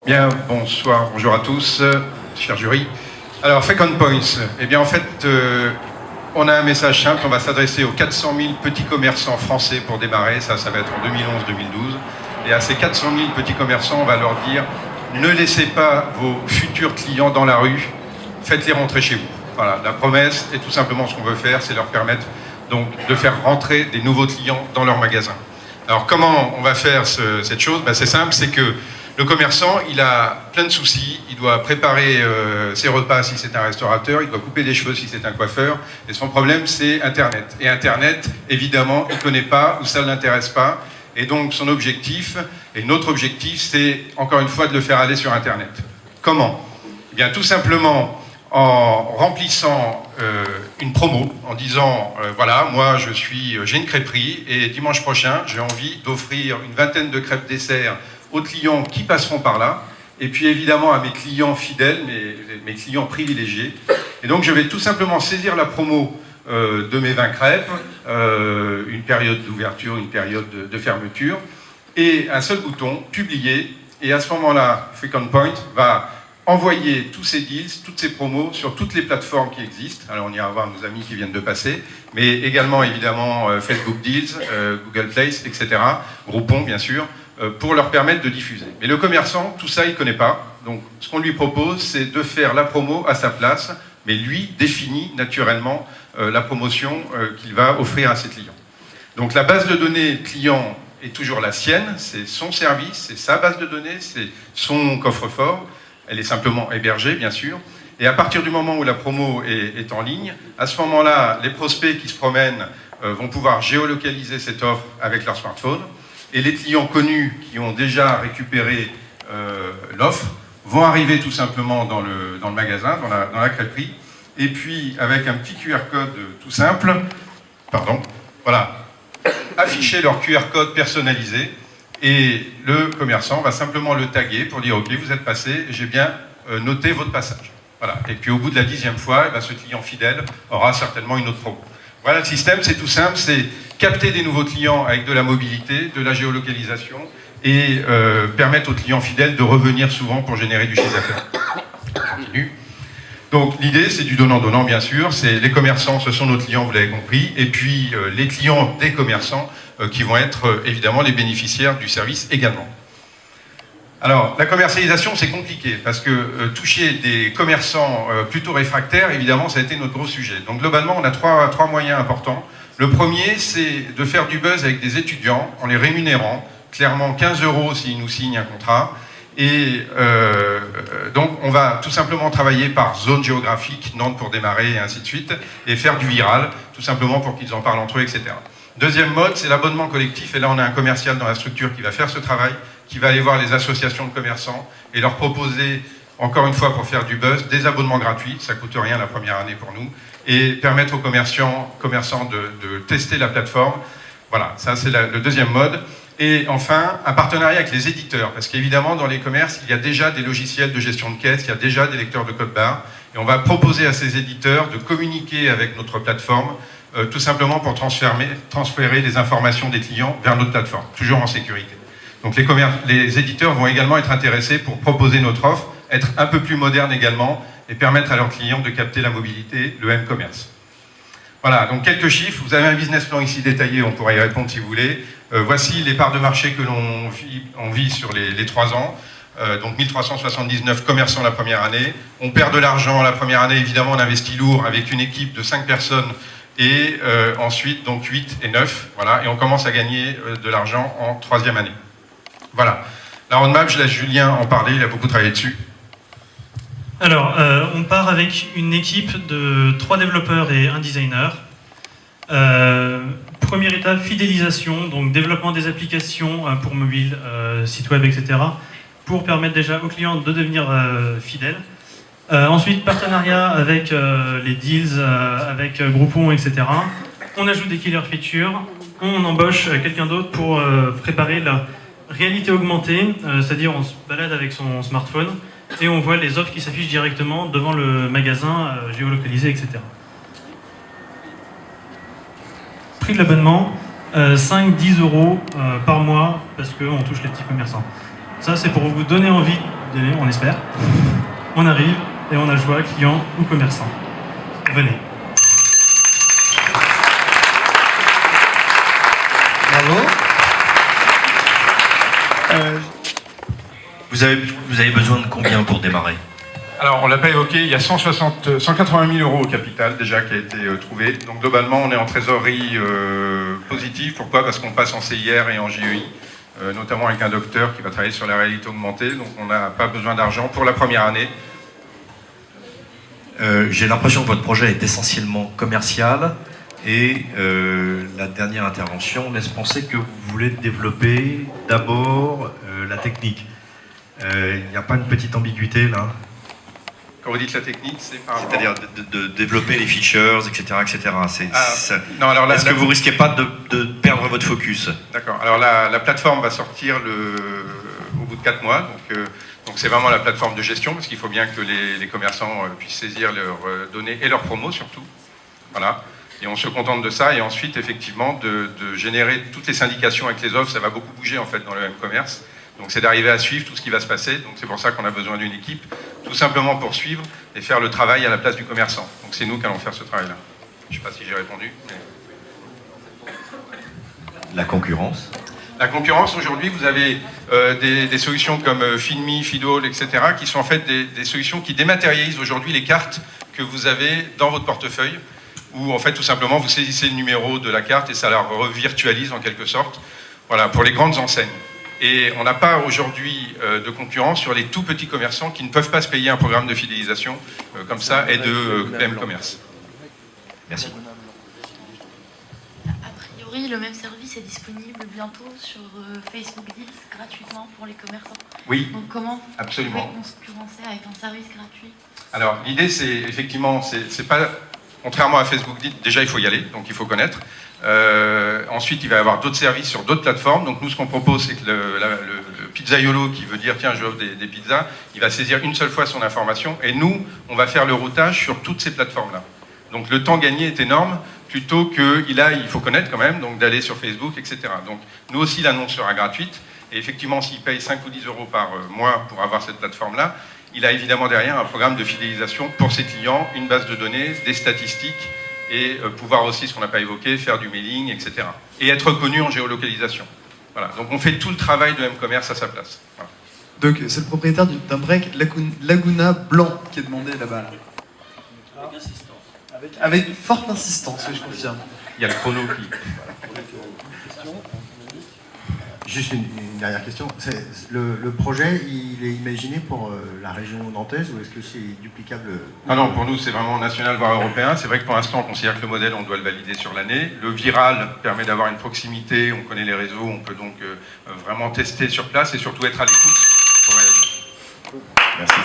Bien, bonsoir, bonjour à tous, cher jury. Alors, Fake on Points, eh bien en fait, on a un message simple, on va s'adresser aux 400 000 petits commerçants français pour démarrer, ça va être en 2011-2012. Et à ces 400 000 petits commerçants, on va leur dire, ne laissez pas vos futurs clients dans la rue, faites-les rentrer chez vous. Voilà, la promesse, et tout simplement ce qu'on veut faire, c'est leur permettre donc de faire rentrer des nouveaux clients dans leur magasin. Alors comment on va faire cette chose? C'est simple, c'est que le commerçant, il a plein de soucis, il doit préparer ses repas si c'est un restaurateur, il doit couper des cheveux si c'est un coiffeur, et son problème c'est Internet. Et Internet, évidemment, il ne connaît pas ou ça ne l'intéresse pas, et donc son objectif, et notre objectif, c'est encore une fois de le faire aller sur Internet. Comment? Eh bien tout simplement en remplissant une promo, en disant voilà, moi j'ai une crêperie et dimanche prochain j'ai envie d'offrir une vingtaine de crêpes dessert aux clients qui passeront par là, et puis évidemment à mes clients fidèles, mes clients privilégiés. Et donc je vais tout simplement saisir la promo de mes 20 crêpes, une période d'ouverture, une période de fermeture, et un seul bouton, publier, et à ce moment-là, Fake on Point va envoyer tous ces deals, toutes ces promos sur toutes les plateformes qui existent. Alors on ira voir nos amis qui viennent de passer, mais également évidemment Facebook Deals, Google Place, etc. Groupon bien sûr, pour leur permettre de diffuser. Mais le commerçant, tout ça il ne connaît pas, donc ce qu'on lui propose c'est de faire la promo à sa place, mais lui définit naturellement la promotion qu'il va offrir à ses clients. Donc la base de données client est toujours la sienne, c'est son service, c'est sa base de données, c'est son coffre-fort. Elle est simplement hébergée, bien sûr. Et à partir du moment où la promo est en ligne, à ce moment-là, les prospects qui se promènent vont pouvoir géolocaliser cette offre avec leur smartphone. Et les clients connus qui ont déjà récupéré l'offre vont arriver tout simplement dans le magasin, dans la crêperie. Et puis, avec un petit QR code tout simple, voilà, afficher leur QR code personnalisé. Et le commerçant va simplement le taguer pour dire « Ok, vous êtes passé, j'ai bien noté votre passage. » Voilà. Et puis au bout de la 10e fois, ce client fidèle aura certainement une autre promo. Voilà le système, c'est tout simple, c'est capter des nouveaux clients avec de la mobilité, de la géolocalisation et permettre aux clients fidèles de revenir souvent pour générer du chiffre d'affaires. Continue. Donc l'idée, c'est du donnant-donnant, bien sûr. C'est les commerçants, ce sont nos clients, vous l'avez compris. Et puis les clients des commerçants qui vont être évidemment les bénéficiaires du service également. Alors, la commercialisation, c'est compliqué parce que toucher des commerçants plutôt réfractaires, évidemment, ça a été notre gros sujet. Donc globalement, on a trois moyens importants. Le premier, c'est de faire du buzz avec des étudiants en les rémunérant, clairement 15 € s'ils nous signent un contrat. Et donc on va tout simplement travailler par zone géographique, Nantes pour démarrer et ainsi de suite, et faire du viral, tout simplement pour qu'ils en parlent entre eux, etc. Deuxième mode, c'est l'abonnement collectif, et là on a un commercial dans la structure qui va faire ce travail, qui va aller voir les associations de commerçants et leur proposer, encore une fois pour faire du buzz, des abonnements gratuits, ça ne coûte rien la première année pour nous, et permettre aux commerçants de tester la plateforme. Voilà, ça c'est le deuxième mode. Et enfin, un partenariat avec les éditeurs, parce qu'évidemment, dans les commerces, il y a déjà des logiciels de gestion de caisse, il y a déjà des lecteurs de code barre, et on va proposer à ces éditeurs de communiquer avec notre plateforme, tout simplement pour transférer les informations des clients vers notre plateforme, toujours en sécurité. Donc les éditeurs vont également être intéressés pour proposer notre offre, être un peu plus moderne également, et permettre à leurs clients de capter la mobilité, le M-commerce. Voilà, donc quelques chiffres. Vous avez un business plan ici détaillé, on pourra y répondre si vous voulez. Voici les parts de marché que l'on vit sur les 3 ans. Donc 1379 commerçants la première année. On perd de l'argent la première année, évidemment on investit lourd avec une équipe de 5 personnes et ensuite donc 8 et 9. Voilà, et on commence à gagner de l'argent en 3e année. Voilà. La roadmap, je laisse Julien en parler, il a beaucoup travaillé dessus. Alors, on part avec une équipe de 3 développeurs et 1 designer. Première étape, fidélisation, donc développement des applications pour mobile, site web, etc. pour permettre déjà aux clients de devenir fidèles. Ensuite, partenariat avec les deals, avec Groupon, etc. On ajoute des killer features, on embauche quelqu'un d'autre pour préparer la réalité augmentée, c'est-à-dire on se balade avec son smartphone et on voit les offres qui s'affichent directement devant le magasin géolocalisé, etc. Prix de l'abonnement, 5-10 € par mois parce qu'on touche les petits commerçants. Ça, c'est pour vous donner envie d'y aller, on espère. On arrive et on a le choix, client ou commerçant. Venez. Bravo. Vous avez besoin de combien pour démarrer? Alors, on ne l'a pas évoqué, il y a 180 000 euros au capital déjà qui a été trouvé. Donc globalement, on est en trésorerie positive. Pourquoi? Parce qu'on passe en CIR et en JEI, notamment avec un docteur qui va travailler sur la réalité augmentée. Donc on n'a pas besoin d'argent pour la première année. J'ai l'impression que votre projet est essentiellement commercial et la dernière intervention laisse penser que vous voulez développer d'abord la technique. Il n'y a pas une petite ambiguïté là? Quand vous dites la technique, c'est par rapport... C'est-à-dire de développer les features, etc. etc. Non, alors est-ce que vous risquez pas de perdre votre focus? D'accord. Alors la plateforme va sortir au bout de 4 mois. Donc c'est vraiment la plateforme de gestion, parce qu'il faut bien que les commerçants puissent saisir leurs données et leurs promos surtout. Voilà. Et on se contente de ça. Et ensuite, effectivement, de générer toutes les syndications avec les offres. Ça va beaucoup bouger en fait dans le M-commerce. Donc c'est d'arriver à suivre tout ce qui va se passer. Donc c'est pour ça qu'on a besoin d'une équipe, tout simplement pour suivre et faire le travail à la place du commerçant. Donc c'est nous qui allons faire ce travail-là. Je ne sais pas si j'ai répondu. Mais... La concurrence? La concurrence, aujourd'hui, vous avez des solutions comme Finme, Fidall, etc., qui sont en fait des solutions qui dématérialisent aujourd'hui les cartes que vous avez dans votre portefeuille, où en fait tout simplement vous saisissez le numéro de la carte et ça la revirtualise en quelque sorte. Voilà, pour les grandes enseignes. Et on n'a pas aujourd'hui de concurrence sur les tout petits commerçants qui ne peuvent pas se payer un programme de fidélisation comme ça et de M-commerce. Merci. A priori, le même service est disponible bientôt sur Facebook Deals gratuitement pour les commerçants. Oui, donc comment absolument. vous pouvez concurrencer avec un service gratuit? Alors l'idée c'est effectivement, c'est pas, contrairement à Facebook Deals, déjà il faut y aller, donc il faut connaître. Ensuite, il va y avoir d'autres services sur d'autres plateformes. Donc nous, ce qu'on propose, c'est que le pizzaiolo qui veut dire « tiens, je offre des pizzas », il va saisir une seule fois son information. Et nous, on va faire le routage sur toutes ces plateformes-là. Donc le temps gagné est énorme, plutôt il faut connaître quand même, donc d'aller sur Facebook, etc. Donc nous aussi, l'annonce sera gratuite. Et effectivement, s'il paye 5 ou 10 euros par mois pour avoir cette plateforme-là, il a évidemment derrière un programme de fidélisation pour ses clients, une base de données, des statistiques, et pouvoir aussi, ce qu'on n'a pas évoqué, faire du mailing, etc. Et être reconnu en géolocalisation. Voilà. Donc on fait tout le travail de M-commerce à sa place. Voilà. Donc c'est le propriétaire d'un break Laguna blanc qui est demandé là-bas. Avec forte insistance, oui, je confirme. Il y a le chrono qui... Juste une dernière question. Le projet, il est imaginé pour la région nantaise ou est-ce que c'est duplicable? Non, pour nous, c'est vraiment national, voire européen. C'est vrai que pour l'instant, on considère que le modèle, on doit le valider sur l'année. Le viral permet d'avoir une proximité, on connaît les réseaux, on peut donc vraiment tester sur place et surtout être à l'écoute pour réagir. Merci.